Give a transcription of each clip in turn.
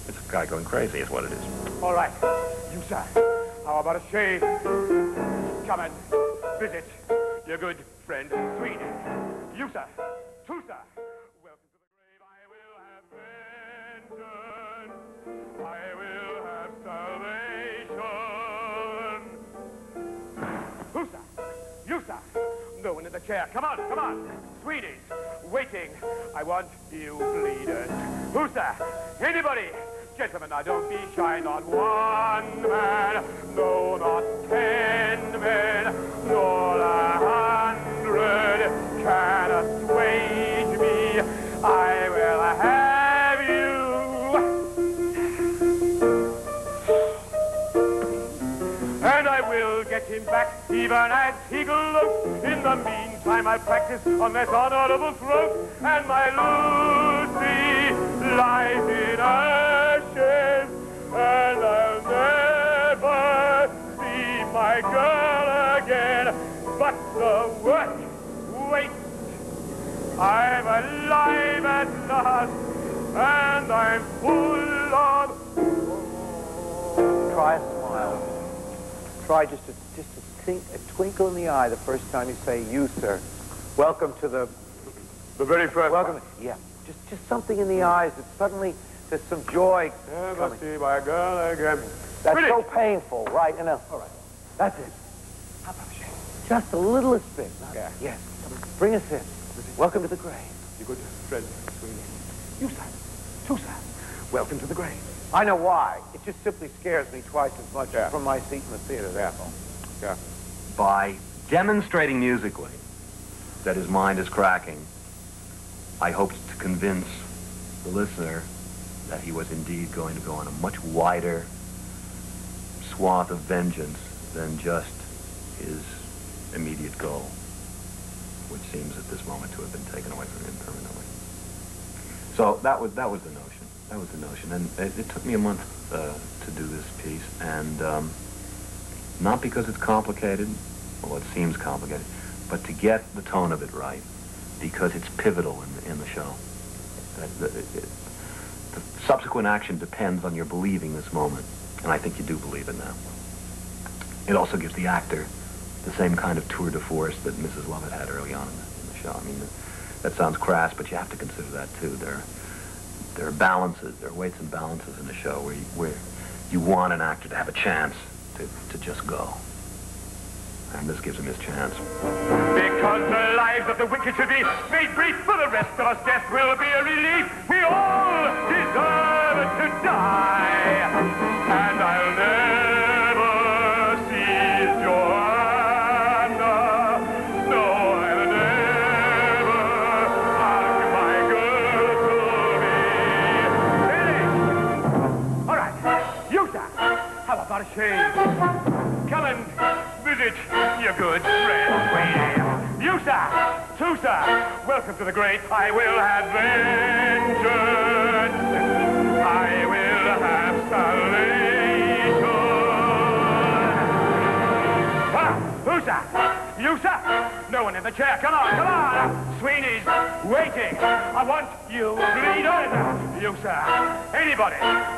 It's a guy going crazy is what it is. All right. You, sir, how about a shave? Come and visit your good friend, Sweeney. You, sir, too, sir. Welcome to the grave. I will have vengeance. I will have salvation. Who, sir? You, sir. No one in the chair. Come on, come on. Sweeney's waiting. I want you bleeders. Who, sir? Anybody? Gentlemen, now don't be shy. Not one man, no, not 10 men, nor 100 can assuage me. I will have you. And I will get him back, even as he gloats. In the meantime, I practice on this honorable throat, and my Lucy lies in ashes, and I'll never see my girl again. But the work waits. I'm alive at last, and I'm full of... Try a smile. Try just a twinkle in the eye the first time you say, you, sir. Welcome to the very first welcome. Yeah, just something in the eyes that suddenly there's some joy Never see my girl again. That's so painful, right? All right. That's it. How about a shave? Just the littlest bit. Yeah. Yes. Bring us in. Welcome to the grave. Your good friend, Sweeney. You, sir. Too, sir. Welcome to the grave. I know why. It just simply scares me twice as much from my seat in the theater, that's all. Yeah. By demonstrating musically that his mind is cracking, I hoped to convince the listener that he was indeed going to go on a much wider swath of vengeance than just his immediate goal, which seems at this moment to have been taken away from him permanently. So that was the notion. That was the notion, and it took me a month to do this piece, and not because it's complicated, well, it seems complicated, but to get the tone of it right, because it's pivotal in the show. The subsequent action depends on your believing this moment, and I think you do believe it now. It also gives the actor the same kind of tour de force that Mrs.Lovett had early on in the show. I mean, that sounds crass, but you have to consider that too. There are balances, there are weights and balances in the show where you want an actor to have a chance to just go. And this gives him his chance. Because the lives of the wicked should be made brief, for the rest of us death will be a relief. We all deserve to die, and I'll never see Joanna. No, I'll never ask my girl to be finished. All right, you, sir. How about a shave? Come and visit your good friend, Sweeney. You, sir, too, sir. Welcome to the great. I will have vengeance. I will have salvation. Ah, who, sir? You, sir. No one in the chair. Come on, come on. Sweeney's waiting. I want you bleeders. You, sir. Anybody.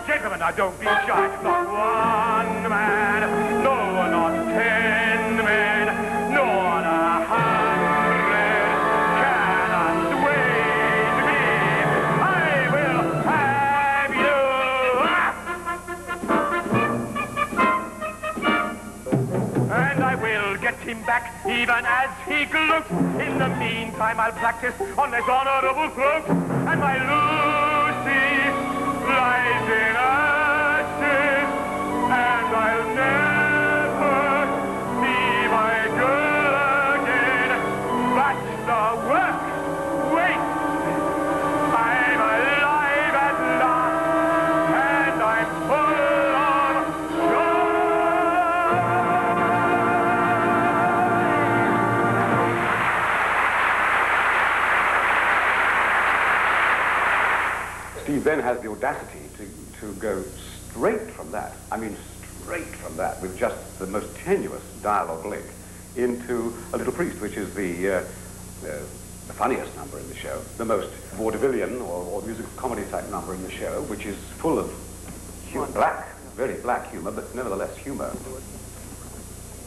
Gentlemen, now don't be shy. Not one man. No, not 10 men. No, not 100 can assuage me. I will have you. And I will get him back, even as he gloats. In the meantime, I'll practice on this honorable throat. And my Lucy lies in ashes, and I'll never see my girl again. But the work waits. I'm alive at last, and I'm full of joy. Steve then has the audacity to go straight from that, with just the most tenuous dialogue link, into A Little Priest, which is the funniest number in the show, the most vaudevillian or musical comedy type number in the show, which is full of black, very black humour, but nevertheless humour.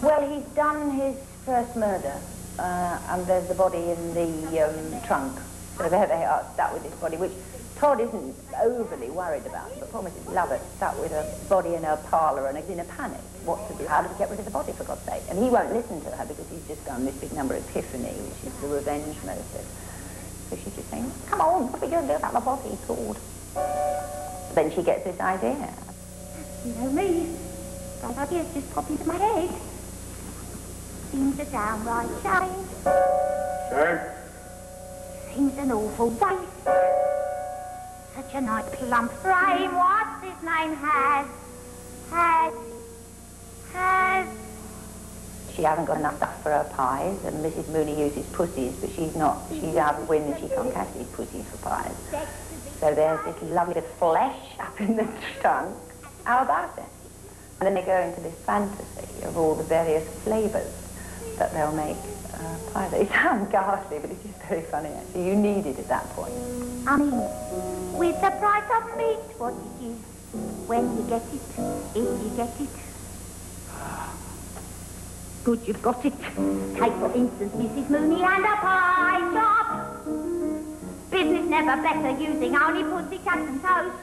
Well, he's done his first murder, and there's the body in the trunk. So there they are, stuck with this body, which Todd isn't overly worried about. But poor Mrs. Lovett stuck with a body in her parlour and is in a panic. What to do? How do we get rid of the body, for God's sake? And he won't listen to her because he's just done this big number Epiphany, which is the revenge motive. So she's just saying, come on, what are we going to do about the body, Todd? Then she gets this idea. You know me. That idea's just popped into my head. Seems a downright shame. Shame? Seems an awful waste. Such a nice plump frame. What's his name? Has. She hasn't got enough stuff for her pies, and Mrs. Mooney uses pussies, but she's out of wind and she can't catch these pussies for pies. So there's this lovely bit of flesh up in the trunk. How about it? And then they go into this fantasy of all the various flavours that they'll make pies. It sounds ghastly, but it's just very funny, actually. You need it at that point. I mean, with the price of meat, what it is, when you get it, if you get it. Good, you've got it. Take, for instance, Mrs. Mooney and a pie shop. Business never better, using only pussycats and toast.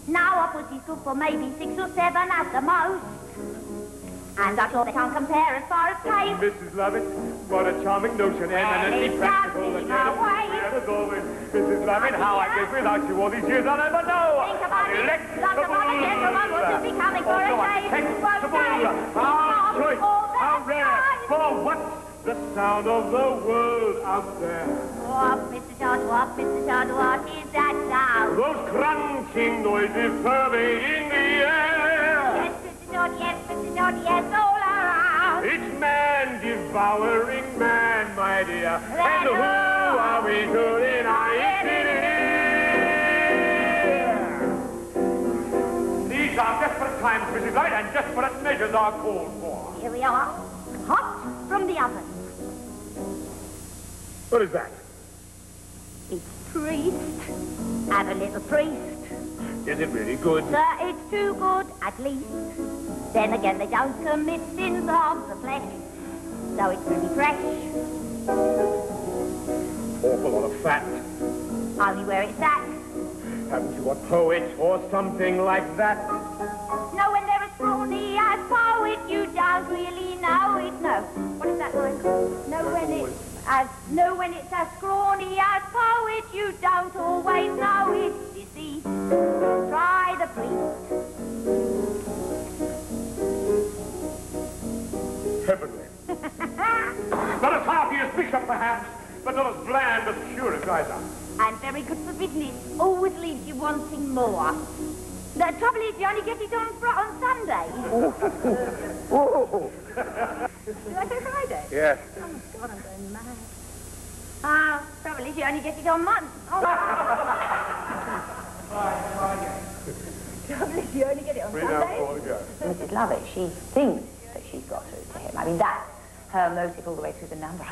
Now a pussy's good for maybe 6 or 7 at the most. And I'm sure they can't compare as far as taste. Mrs. Lovett, what a charming notion, eminently practical, and yet as always. Mrs. Lovett, how I guess without you all these years I'll never know. Think about it. Lots of other gentlemen will soon be coming for a change. How choice, how rare, for what's the sound of the world out there? What, Mr. Todd, what is that sound? Those crunching noises pervading the air. Yes, Mr. Todd, yes, all around. Each man devouring man, my dear. And who are we to deny it? These are desperate times, Mrs. Wright, and desperate measures are called for. Here we are, hot from the oven. What is that? It's priest. Have a little priest. Is it really good? Sir, it's too good, at least. Then again, they don't commit sins of the flesh, so it's pretty fresh. Awful lot of fat. Only where it's at. Haven't you a poet or something like that? No, when they're as scrawny as poet, you don't really know it. No. What is that line called? No, when it's as scrawny as poet, you don't always know it. You see, try the priest. Heavenly. Not as hearty as Bishop, perhaps, but not as bland as curate either. And very good for business. Always leaves you wanting more. The trouble is, you only get it on Sunday. Whoa! Did I say Friday? Yes. Oh, my God, I'm going mad. Trouble is, you only get it on Monday. Oh. Trouble is, you only get it on Sunday. Mrs. Lovett, she thinks that she's got through to him. I mean, that's her motive all the way through the number.